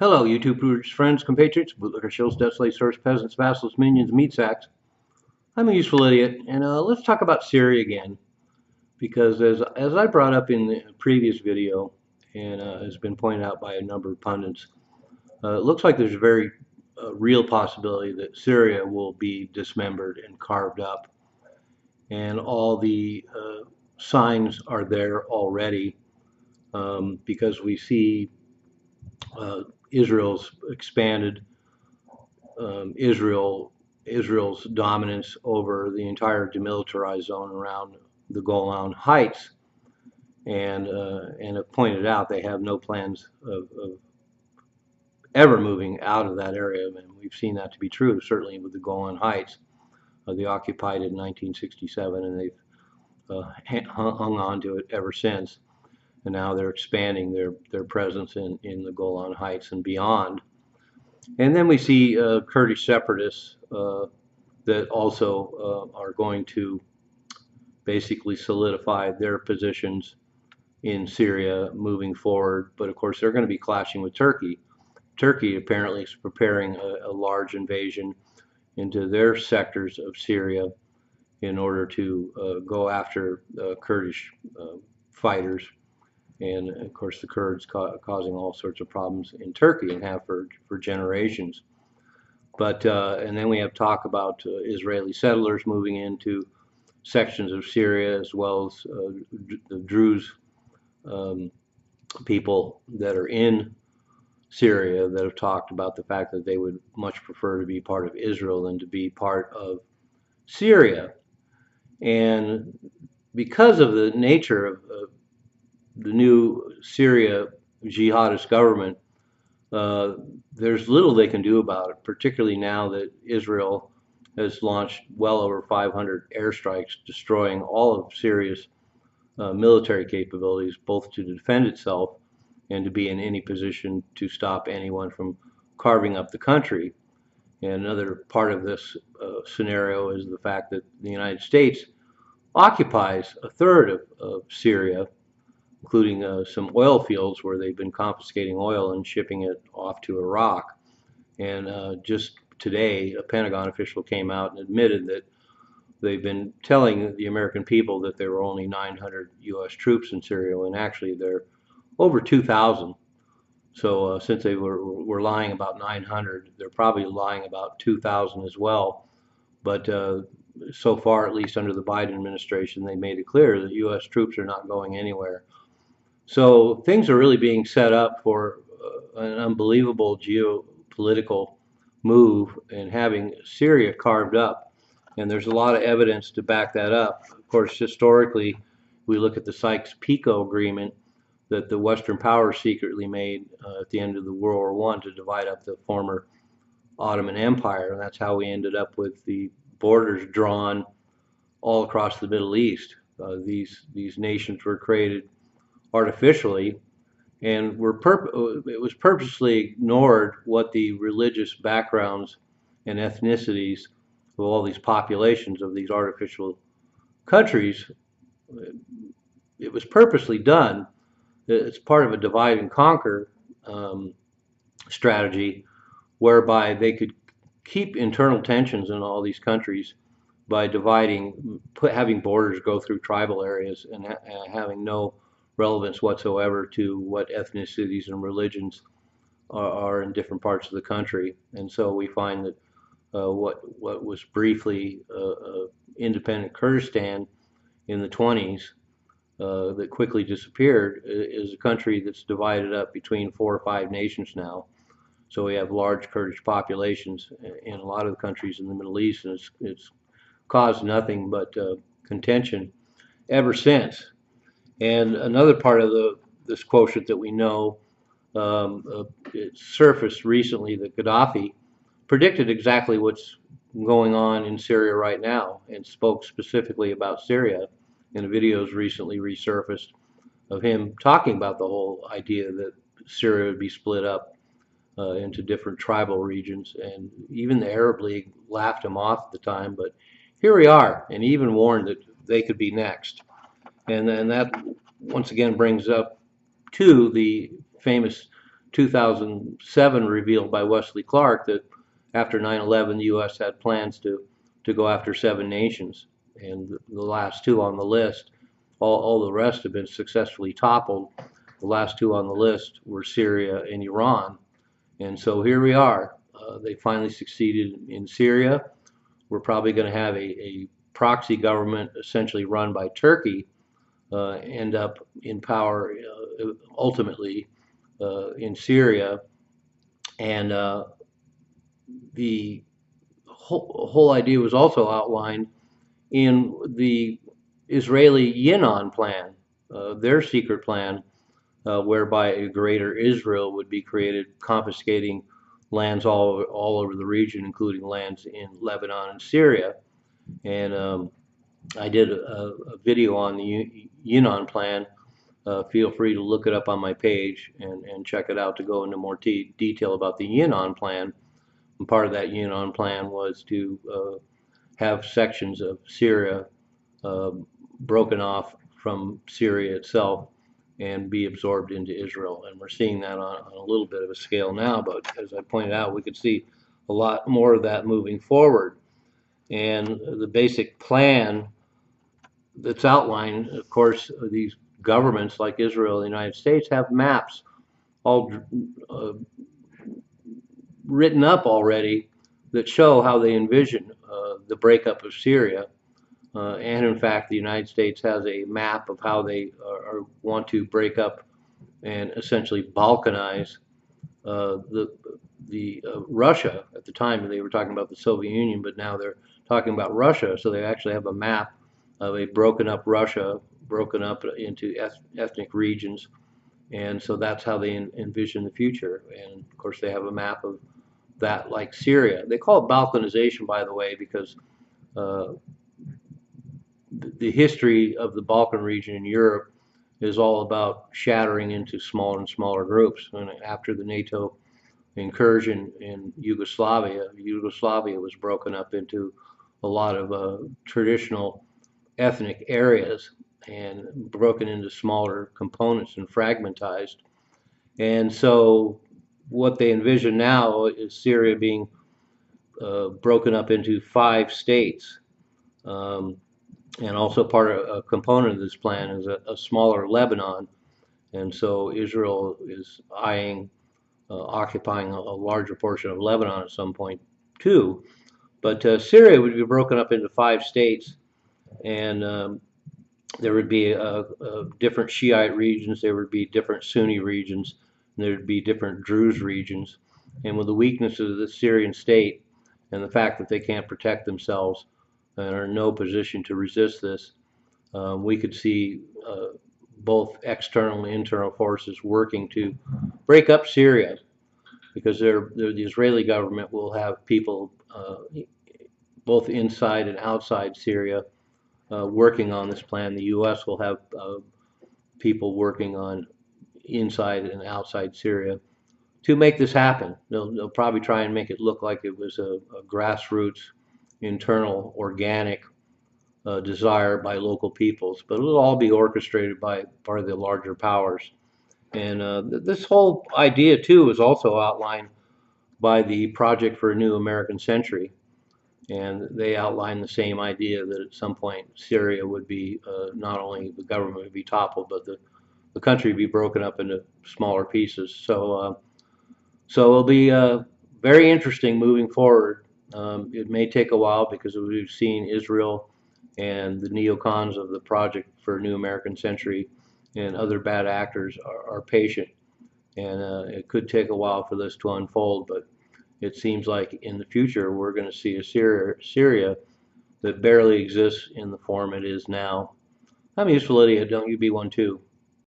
Hello, YouTube viewers, friends, compatriots, bootlicker shills, death slaves, source peasants, vassals, minions, meat sacks. I'm a useful idiot, and let's talk about Syria again, because as I brought up in the previous video, and has been pointed out by a number of pundits, it looks like there's a very real possibility that Syria will be dismembered and carved up, and all the signs are there already, because we see Israel's expanded Israel's dominance over the entire demilitarized zone around the Golan Heights, and have pointed out they have no plans of ever moving out of that area, and we've seen that to be true. Certainly with the Golan Heights, they occupied it in 1967, and they've hung on to it ever since. And now they're expanding their presence in the Golan Heights and beyond. And then we see Kurdish separatists that also are going to basically solidify their positions in Syria moving forward. But of course, they're going to be clashing with Turkey. Turkey apparently is preparing a large invasion into their sectors of Syria in order to go after Kurdish fighters. And of course, the Kurds causing all sorts of problems in Turkey and have for generations. But and then we have talk about Israeli settlers moving into sections of Syria, as well as the Druze people that are in Syria that have talked about the fact that they would much prefer to be part of Israel than to be part of Syria. And because of the nature of the new Syria jihadist government, there's little they can do about it, particularly now that Israel has launched well over 500 airstrikes, destroying all of Syria's military capabilities, both to defend itself and to be in any position to stop anyone from carving up the country. And another part of this scenario is the fact that the United States occupies a third of Syria, including some oil fields where they've been confiscating oil and shipping it off to Iraq. And just today, a Pentagon official came out and admitted that they've been telling the American people that there were only 900 U.S. troops in Syria, when actually there are over 2,000. So since they were lying about 900, they're probably lying about 2,000 as well. But so far, at least under the Biden administration, they made it clear that U.S. troops are not going anywhere. So things are really being set up for an unbelievable geopolitical move and having Syria carved up. And there's a lot of evidence to back that up. Of course, historically, we look at the Sykes-Picot Agreement that the Western powers secretly made at the end of the World War I to divide up the former Ottoman Empire. And that's how we ended up with the borders drawn all across the Middle East. These nations were created artificially, and it was purposely ignored what the religious backgrounds and ethnicities of all these populations of these artificial countries. It was purposely done. It's part of a divide and conquer strategy, whereby they could keep internal tensions in all these countries by having borders go through tribal areas and having no relevance whatsoever to what ethnicities and religions are in different parts of the country. And so we find that what was briefly independent Kurdistan in the 20s that quickly disappeared is a country that's divided up between 4 or 5 nations now. So we have large Kurdish populations in a lot of the countries in the Middle East, and it's caused nothing but contention ever since. And another part of this quotient that we know, it surfaced recently that Gaddafi predicted exactly what's going on in Syria right now and spoke specifically about Syria in videos recently resurfaced of him talking about the whole idea that Syria would be split up into different tribal regions. And even the Arab League laughed him off at the time, but here we are, and he even warned that they could be next. And that once again brings up to the famous 2007 revealed by Wesley Clark that after 9/11, the U.S. had plans to go after 7 nations, and the last two on the list, all the rest have been successfully toppled. The last two on the list were Syria and Iran, and so here we are. They finally succeeded in Syria. We're probably going to have a proxy government essentially run by Turkey end up in power ultimately in Syria. And the whole idea was also outlined in the Israeli Yinon plan, their secret plan, whereby a greater Israel would be created, confiscating lands all over the region, including lands in Lebanon and Syria. And I did a video on the Yinon plan. Feel free to look it up on my page and check it out to go into more detail about the Yinon plan. And part of that Yinon plan was to have sections of Syria broken off from Syria itself and be absorbed into Israel. And we're seeing that on a little bit of a scale now, but as I pointed out, we could see a lot more of that moving forward. And the basic plan that's outlined, of course, these governments like Israel and the United States have maps all written up already that show how they envision the breakup of Syria. And in fact, the United States has a map of how they want to break up and essentially balkanize Russia. At the time, they were talking about the Soviet Union, but now they're talking about Russia. So they actually have a map of a broken up Russia, broken up into ethnic regions. And so that's how they envision the future. And of course, they have a map of that like Syria. They call it balkanization, by the way, because the history of the Balkan region in Europe is all about shattering into smaller and smaller groups. And after the NATO incursion in Yugoslavia, Yugoslavia was broken up into a lot of traditional ethnic areas and broken into smaller components and fragmentized. And so what they envision now is Syria being broken up into 5 states. And also part of a component of this plan is a smaller Lebanon. And so Israel is eyeing occupying a larger portion of Lebanon at some point too. But Syria would be broken up into 5 states, and there would be different Shiite regions, there would be different Sunni regions, and there would be different Druze regions. And with the weaknesses of the Syrian state and the fact that they can't protect themselves and are in no position to resist this, we could see both external and internal forces working to break up Syria, because the Israeli government will have people both inside and outside Syria working on this plan. The U.S. will have people working on inside and outside Syria to make this happen. They'll probably try and make it look like it was a grassroots, internal, organic desire by local peoples, but it'll all be orchestrated by part of the larger powers. And this whole idea, too, is also outlined by the Project for a New American Century. And they outline the same idea that at some point Syria would be, not only the government would be toppled, but the country would be broken up into smaller pieces. So it'll be very interesting moving forward. It may take a while because we've seen Israel and the neocons of the Project for a New American Century and other bad actors are patient. And it could take a while for this to unfold, but it seems like in the future we're going to see a Syria that barely exists in the form it is now. I'm useful, Lydia. Don't you be one too.